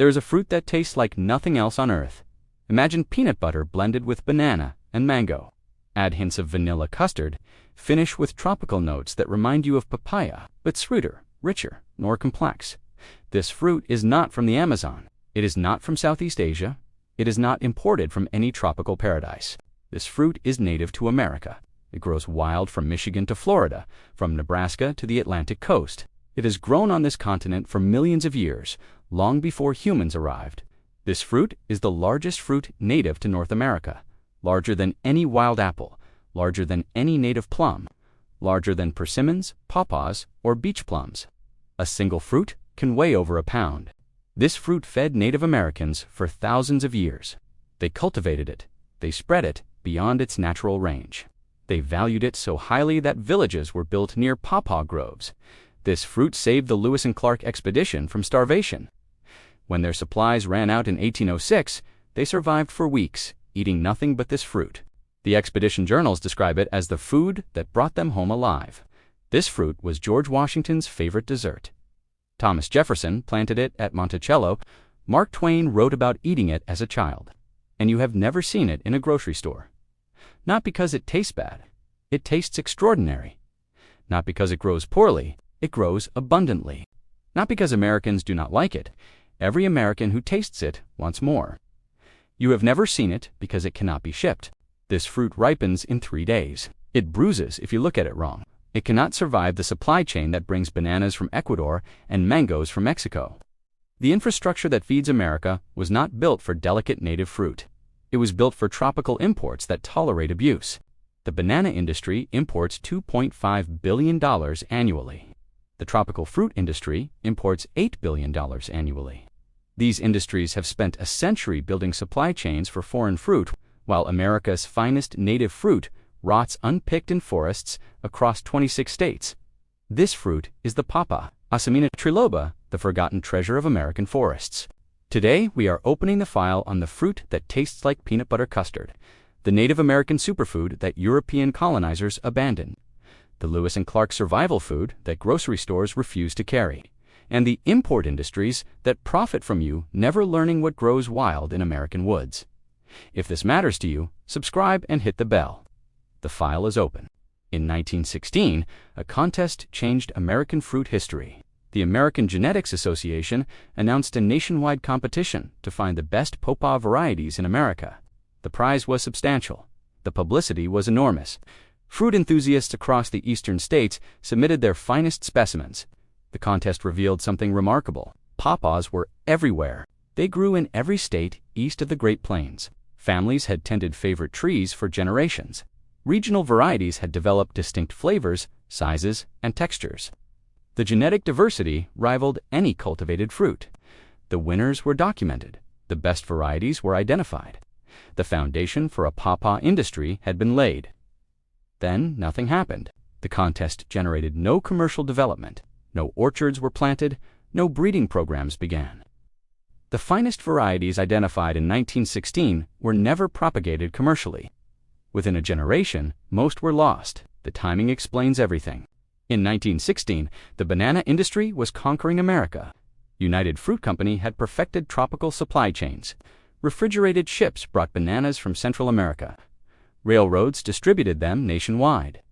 There is a fruit that tastes like nothing else on earth. Imagine peanut butter blended with banana and mango. Add hints of vanilla custard. Finish with tropical notes that remind you of papaya, but sweeter, richer, more complex. This fruit is not from the Amazon. It is not from Southeast Asia. It is not imported from any tropical paradise. This fruit is native to America. It grows wild from Michigan to Florida, from Nebraska to the Atlantic coast. It has grown on this continent for millions of years, long before humans arrived. This fruit is the largest fruit native to North America, larger than any wild apple, larger than any native plum, larger than persimmons, pawpaws, or beach plums. A single fruit can weigh over a pound. This fruit fed Native Americans for thousands of years. They cultivated it. They spread it beyond its natural range. They valued it so highly that villages were built near pawpaw groves. This fruit saved the Lewis and Clark expedition from starvation. When their supplies ran out in 1806, they survived for weeks, eating nothing but this fruit. The expedition journals describe it as the food that brought them home alive. This fruit was George Washington's favorite dessert. Thomas Jefferson planted it at Monticello. Mark Twain wrote about eating it as a child. And you have never seen it in a grocery store. Not because it tastes bad. It tastes extraordinary. Not because it grows poorly. It grows abundantly. Not because Americans do not like it. Every American who tastes it wants more. You have never seen it because it cannot be shipped. This fruit ripens in 3 days. It bruises if you look at it wrong. It cannot survive the supply chain that brings bananas from Ecuador and mangoes from Mexico. The infrastructure that feeds America was not built for delicate native fruit. It was built for tropical imports that tolerate abuse. The banana industry imports $2.5 billion annually. The tropical fruit industry imports $8 billion annually. These industries have spent a century building supply chains for foreign fruit, while America's finest native fruit rots unpicked in forests across 26 states. This fruit is the pawpaw, Asimina triloba, the forgotten treasure of American forests. Today, we are opening the file on the fruit that tastes like peanut butter custard, the Native American superfood that European colonizers abandoned, the Lewis and Clark survival food that grocery stores refuse to carry, and the import industries that profit from you never learning what grows wild in American woods. If this matters to you, subscribe and hit the bell. The file is open. In 1916, a contest changed American fruit history. The American Genetics Association announced a nationwide competition to find the best pawpaw varieties in America. The prize was substantial. The publicity was enormous. Fruit enthusiasts across the eastern states submitted their finest specimens. The contest revealed something remarkable. Pawpaws were everywhere. They grew in every state east of the Great Plains. Families had tended favorite trees for generations. Regional varieties had developed distinct flavors, sizes, and textures. The genetic diversity rivaled any cultivated fruit. The winners were documented. The best varieties were identified. The foundation for a pawpaw industry had been laid. Then nothing happened. The contest generated no commercial development. No orchards were planted. No breeding programs began. The finest varieties identified in 1916 were never propagated commercially. Within a generation, most were lost. The timing explains everything. In 1916, the banana industry was conquering America. United Fruit Company had perfected tropical supply chains. Refrigerated ships brought bananas from Central America. Railroads distributed them nationwide.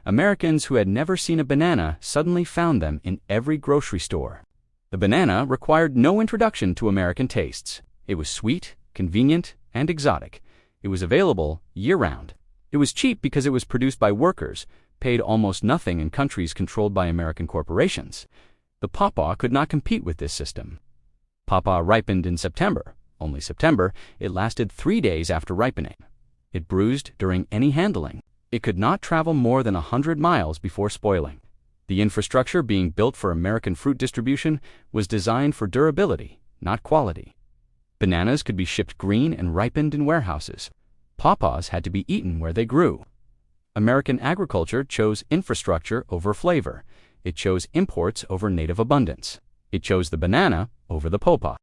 Americans who had never seen a banana suddenly found them in every grocery store. The banana required no introduction to American tastes. It was sweet, convenient, and exotic. It was available year-round. It was cheap because it was produced by workers, paid almost nothing in countries controlled by American corporations. The pawpaw could not compete with this system. Pawpaw ripened in September. Only September. It lasted 3 days after ripening. It bruised during any handling. It could not travel more than 100 miles before spoiling. The infrastructure being built for American fruit distribution was designed for durability, not quality. Bananas could be shipped green and ripened in warehouses. Pawpaws had to be eaten where they grew. American agriculture chose infrastructure over flavor. It chose imports over native abundance. It chose the banana over the pawpaw.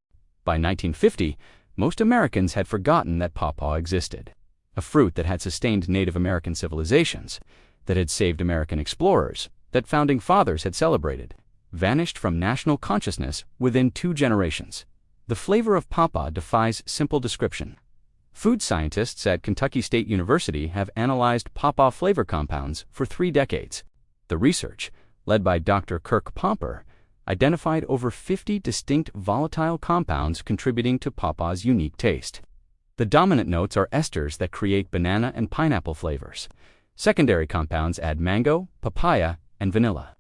By 1950, most Americans had forgotten that pawpaw existed. A fruit that had sustained Native American civilizations, that had saved American explorers, that founding fathers had celebrated, vanished from national consciousness within 2 generations. The flavor of pawpaw defies simple description. Food scientists at Kentucky State University have analyzed pawpaw flavor compounds for 3 decades. The research, led by Dr. Kirk Pomper, identified over 50 distinct volatile compounds contributing to pawpaw's unique taste. The dominant notes are esters that create banana and pineapple flavors. Secondary compounds add mango, papaya, and vanilla.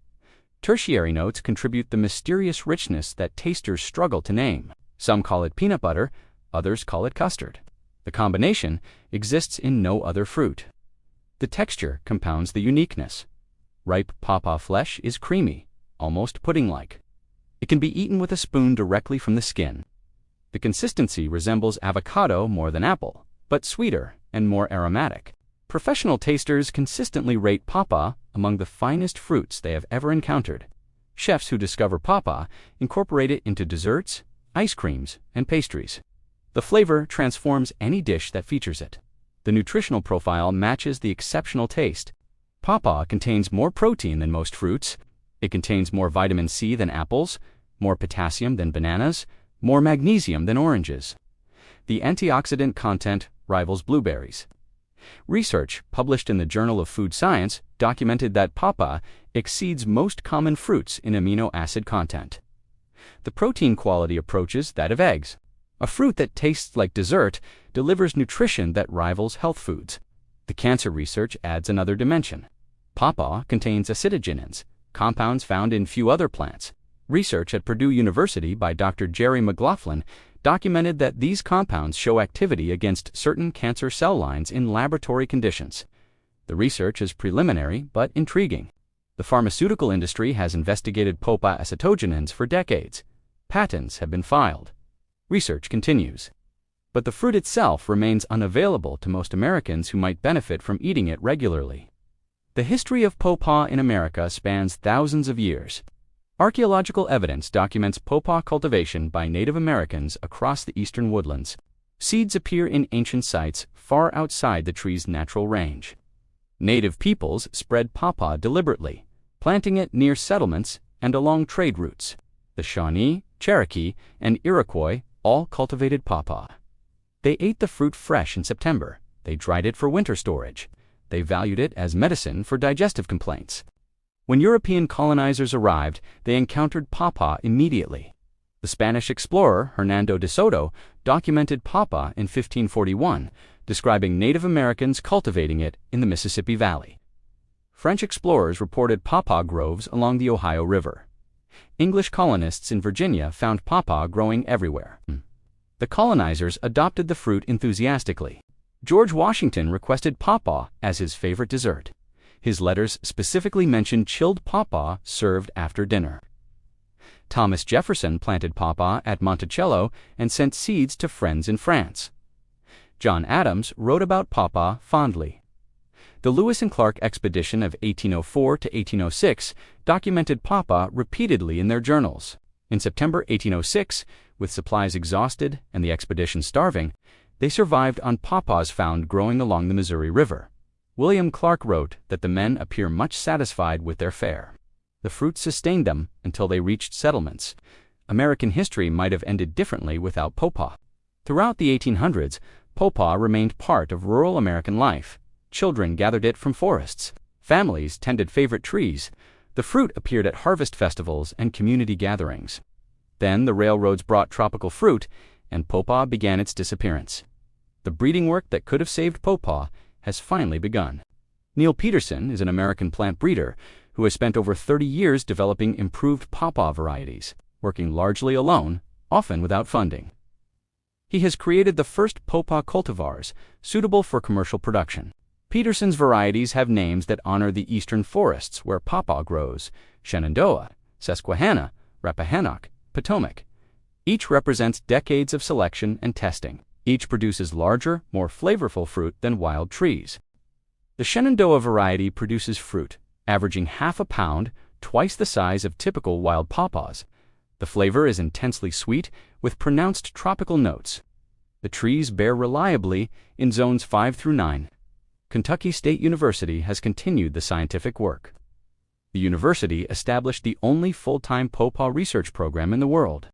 Tertiary notes contribute the mysterious richness that tasters struggle to name. Some call it peanut butter, others call it custard. The combination exists in no other fruit. The texture compounds the uniqueness. Ripe pawpaw flesh is creamy, almost pudding-like. It can be eaten with a spoon directly from the skin. The consistency resembles avocado more than apple, but sweeter and more aromatic. Professional tasters consistently rate pawpaw among the finest fruits they have ever encountered. Chefs who discover pawpaw incorporate it into desserts, ice creams, and pastries. The flavor transforms any dish that features it. The nutritional profile matches the exceptional taste. Pawpaw contains more protein than most fruits. It contains more vitamin C than apples, more potassium than bananas, more magnesium than oranges. The antioxidant content rivals blueberries. Research published in the Journal of Food Science documented that pawpaw exceeds most common fruits in amino acid content. The protein quality approaches that of eggs. A fruit that tastes like dessert delivers nutrition that rivals health foods. The cancer research adds another dimension. Pawpaw contains acetogenins, compounds found in few other plants. Research at Purdue University by Dr. Jerry McLaughlin documented that these compounds show activity against certain cancer cell lines in laboratory conditions. The research is preliminary but intriguing. The pharmaceutical industry has investigated pawpaw acetogenins for decades. Patents have been filed. Research continues. But the fruit itself remains unavailable to most Americans who might benefit from eating it regularly. The history of pawpaw in America spans thousands of years. Archaeological evidence documents pawpaw cultivation by Native Americans across the eastern woodlands. Seeds appear in ancient sites far outside the tree's natural range. Native peoples spread pawpaw deliberately, planting it near settlements and along trade routes. The Shawnee, Cherokee, and Iroquois all cultivated pawpaw. They ate the fruit fresh in September. They dried it for winter storage. They valued it as medicine for digestive complaints. When European colonizers arrived, they encountered pawpaw immediately. The Spanish explorer Hernando de Soto documented pawpaw in 1541, describing Native Americans cultivating it in the Mississippi Valley. French explorers reported pawpaw groves along the Ohio River. English colonists in Virginia found pawpaw growing everywhere. The colonizers adopted the fruit enthusiastically. George Washington requested pawpaw as his favorite dessert. His letters specifically mentioned chilled pawpaw served after dinner. Thomas Jefferson planted pawpaw at Monticello and sent seeds to friends in France. John Adams wrote about pawpaw fondly. The Lewis and Clark expedition of 1804 to 1806 documented pawpaw repeatedly in their journals. In September 1806, with supplies exhausted and the expedition starving, they survived on pawpaws found growing along the Missouri River. William Clark wrote that the men appear much satisfied with their fare. The fruit sustained them until they reached settlements. American history might have ended differently without pawpaw. Throughout the 1800s, pawpaw remained part of rural American life. Children gathered it from forests. Families tended favorite trees. The fruit appeared at harvest festivals and community gatherings. Then the railroads brought tropical fruit, and pawpaw began its disappearance. The breeding work that could have saved pawpaw has finally begun. Neil Peterson is an American plant breeder who has spent over 30 years developing improved pawpaw varieties, working largely alone, often without funding. He has created the first pawpaw cultivars suitable for commercial production. Peterson's varieties have names that honor the eastern forests where pawpaw grows: Shenandoah, Susquehanna, Rappahannock, Potomac. Each represents decades of selection and testing. Each produces larger, more flavorful fruit than wild trees. The Shenandoah variety produces fruit, averaging half a pound, twice the size of typical wild pawpaws. The flavor is intensely sweet, with pronounced tropical notes. The trees bear reliably in zones 5 through 9. Kentucky State University has continued the scientific work. The university established the only full-time pawpaw research program in the world.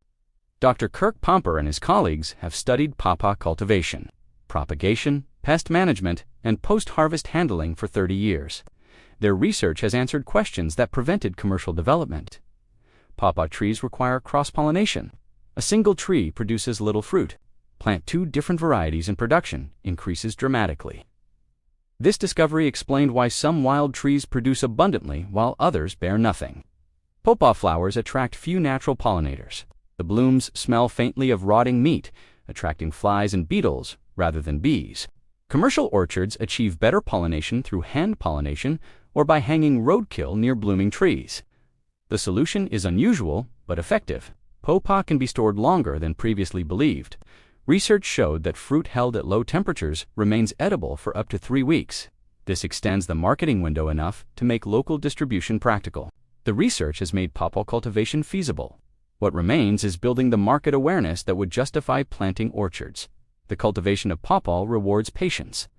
Dr. Kirk Pomper and his colleagues have studied pawpaw cultivation, propagation, pest management, and post-harvest handling for 30 years. Their research has answered questions that prevented commercial development. Pawpaw trees require cross-pollination. A single tree produces little fruit. Plant 2 different varieties and production increases dramatically. This discovery explained why some wild trees produce abundantly while others bear nothing. Pawpaw flowers attract few natural pollinators. The blooms smell faintly of rotting meat, attracting flies and beetles rather than bees. Commercial orchards achieve better pollination through hand pollination or by hanging roadkill near blooming trees. The solution is unusual but effective. Pawpaw can be stored longer than previously believed. Research showed that fruit held at low temperatures remains edible for up to 3 weeks. This extends the marketing window enough to make local distribution practical. The research has made pawpaw cultivation feasible. What remains is building the market awareness that would justify planting orchards. The cultivation of pawpaw rewards patience.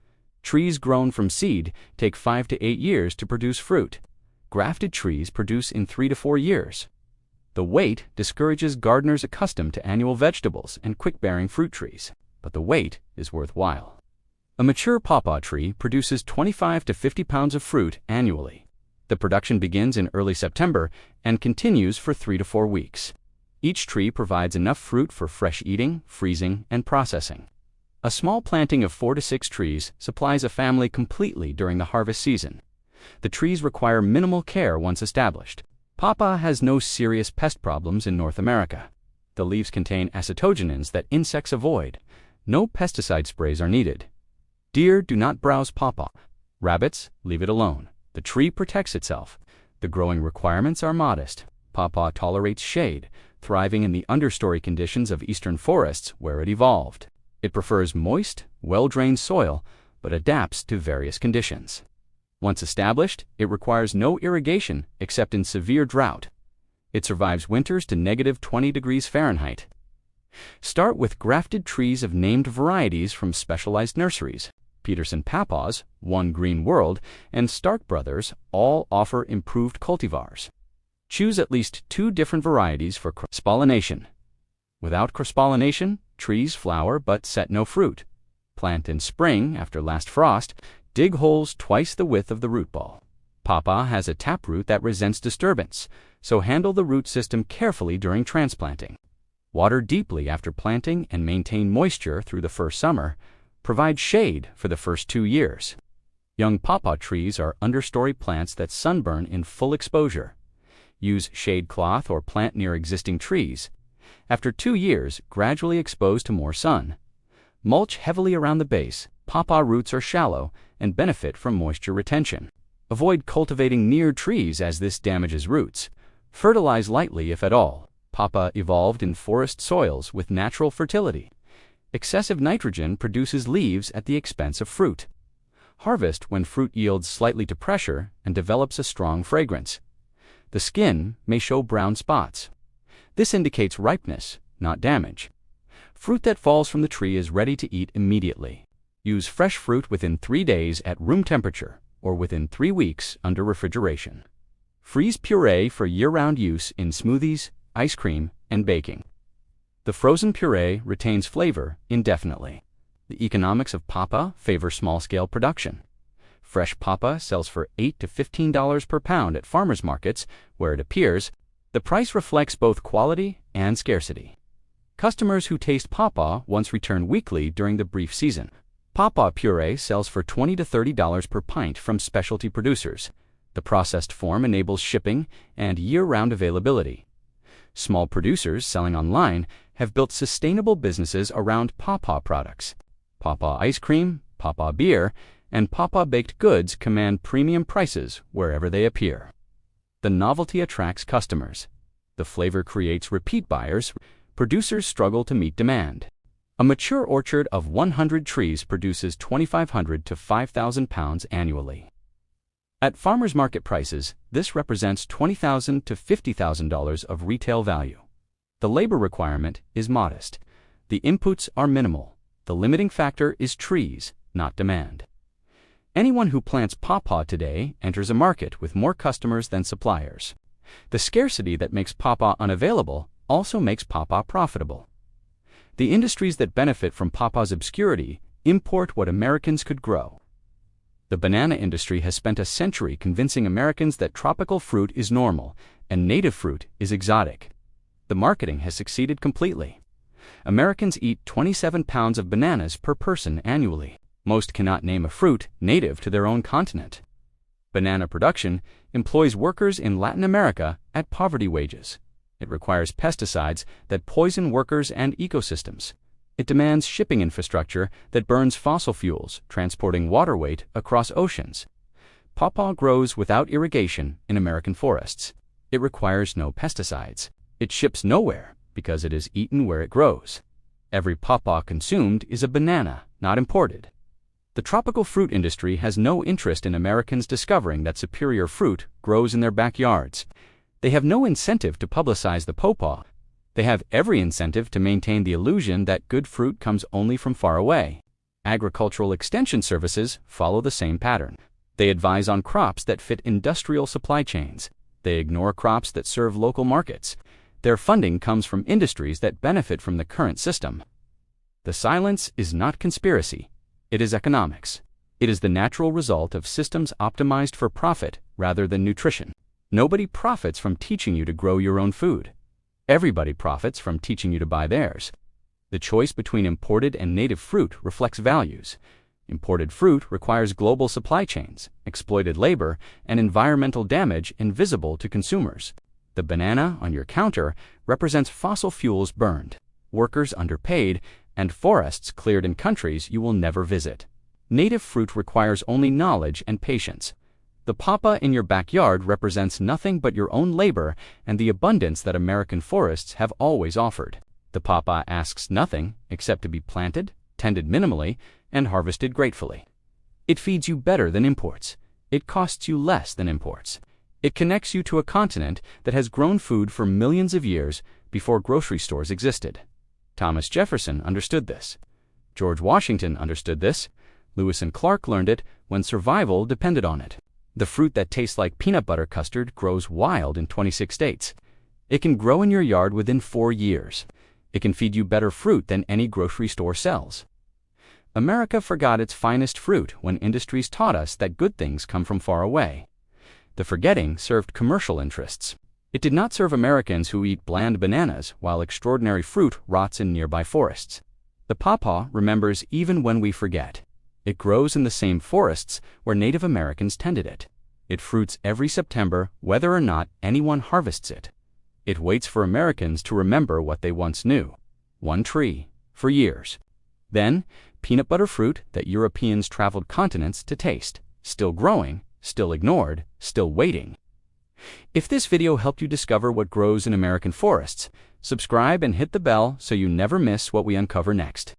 Trees grown from seed take 5 to 8 years to produce fruit. Grafted trees produce in 3 to 4 years. The wait discourages gardeners accustomed to annual vegetables and quick-bearing fruit trees, but the wait is worthwhile. A mature pawpaw tree produces 25 to 50 pounds of fruit annually. The production begins in early September and continues for 3 to 4 weeks. Each tree provides enough fruit for fresh eating, freezing, and processing. A small planting of 4 to 6 trees supplies a family completely during the harvest season. The trees require minimal care once established. Pawpaw has no serious pest problems in North America. The leaves contain acetogenins that insects avoid. No pesticide sprays are needed. Deer do not browse pawpaw. Rabbits, leave it alone. The tree protects itself. The growing requirements are modest. Pawpaw tolerates shade, thriving in the understory conditions of eastern forests where it evolved. It prefers moist, well-drained soil, but adapts to various conditions. Once established, it requires no irrigation except in severe drought. It survives winters to -20 degrees Fahrenheit. Start with grafted trees of named varieties from specialized nurseries. Peterson Pawpaws, One Green World, and Stark Brothers all offer improved cultivars. Choose at least 2 different varieties for cross-pollination. Without cross-pollination, trees flower but set no fruit. Plant in spring after last frost. Dig holes twice the width of the root ball. Pawpaw has a taproot that resents disturbance, so handle the root system carefully during transplanting. Water deeply after planting and maintain moisture through the first summer. Provide shade for the first 2 years. Young pawpaw trees are understory plants that sunburn in full exposure. Use shade cloth or plant near existing trees. After 2 years, gradually expose to more sun. Mulch heavily around the base. Pawpaw roots are shallow and benefit from moisture retention. Avoid cultivating near trees as this damages roots. Fertilize lightly if at all. Pawpaw evolved in forest soils with natural fertility. Excessive nitrogen produces leaves at the expense of fruit. Harvest when fruit yields slightly to pressure and develops a strong fragrance. The skin may show brown spots. This indicates ripeness, not damage. Fruit that falls from the tree is ready to eat immediately. Use fresh fruit within 3 days at room temperature or within 3 weeks under refrigeration. Freeze puree for year-round use in smoothies, ice cream, and baking. The frozen puree retains flavor indefinitely. The economics of pawpaw favor small-scale production. Fresh pawpaw sells for $8 to $15 per pound at farmers markets, where it appears the price reflects both quality and scarcity. Customers who taste pawpaw once return weekly during the brief season. Pawpaw puree sells for $20 to $30 per pint from specialty producers. The processed form enables shipping and year-round availability. Small producers selling online have built sustainable businesses around pawpaw products. Pawpaw ice cream, pawpaw beer, and pawpaw baked goods command premium prices wherever they appear. The novelty attracts customers. The flavor creates repeat buyers. Producers struggle to meet demand. A mature orchard of 100 trees produces 2,500 to 5,000 pounds annually. At farmers market prices, this represents $20,000 to $50,000 of retail value. The labor requirement is modest. The inputs are minimal. The limiting factor is trees, not demand. Anyone who plants pawpaw today enters a market with more customers than suppliers. The scarcity that makes pawpaw unavailable also makes pawpaw profitable. The industries that benefit from pawpaw's obscurity import what Americans could grow. The banana industry has spent a century convincing Americans that tropical fruit is normal and native fruit is exotic. The marketing has succeeded completely. Americans eat 27 pounds of bananas per person annually. Most cannot name a fruit native to their own continent. Banana production employs workers in Latin America at poverty wages. It requires pesticides that poison workers and ecosystems. It demands shipping infrastructure that burns fossil fuels, transporting water weight across oceans. Pawpaw grows without irrigation in American forests. It requires no pesticides. It ships nowhere because it is eaten where it grows. Every pawpaw consumed is a banana, not imported. The tropical fruit industry has no interest in Americans discovering that superior fruit grows in their backyards. They have no incentive to publicize the pawpaw. They have every incentive to maintain the illusion that good fruit comes only from far away. Agricultural extension services follow the same pattern. They advise on crops that fit industrial supply chains. They ignore crops that serve local markets. Their funding comes from industries that benefit from the current system. The silence is not conspiracy. It is economics. It is the natural result of systems optimized for profit rather than nutrition. Nobody profits from teaching you to grow your own food. Everybody profits from teaching you to buy theirs. The choice between imported and native fruit reflects values. Imported fruit requires global supply chains, exploited labor, and environmental damage invisible to consumers. The banana on your counter represents fossil fuels burned, workers underpaid, and forests cleared in countries you will never visit. Native fruit requires only knowledge and patience. The pawpaw in your backyard represents nothing but your own labor and the abundance that American forests have always offered. The pawpaw asks nothing except to be planted, tended minimally, and harvested gratefully. It feeds you better than imports. It costs you less than imports. It connects you to a continent that has grown food for millions of years before grocery stores existed. Thomas Jefferson understood this. George Washington understood this. Lewis and Clark learned it when survival depended on it. The fruit that tastes like peanut butter custard grows wild in 26 states. It can grow in your yard within 4 years. It can feed you better fruit than any grocery store sells. America forgot its finest fruit when industries taught us that good things come from far away. The forgetting served commercial interests. It did not serve Americans who eat bland bananas while extraordinary fruit rots in nearby forests. The pawpaw remembers even when we forget. It grows in the same forests where Native Americans tended it. It fruits every September, whether or not anyone harvests it. It waits for Americans to remember what they once knew. One tree, for years. Then, peanut butter fruit that Europeans traveled continents to taste. Still growing, still ignored, still waiting. If this video helped you discover what grows in American forests, subscribe and hit the bell so you never miss what we uncover next.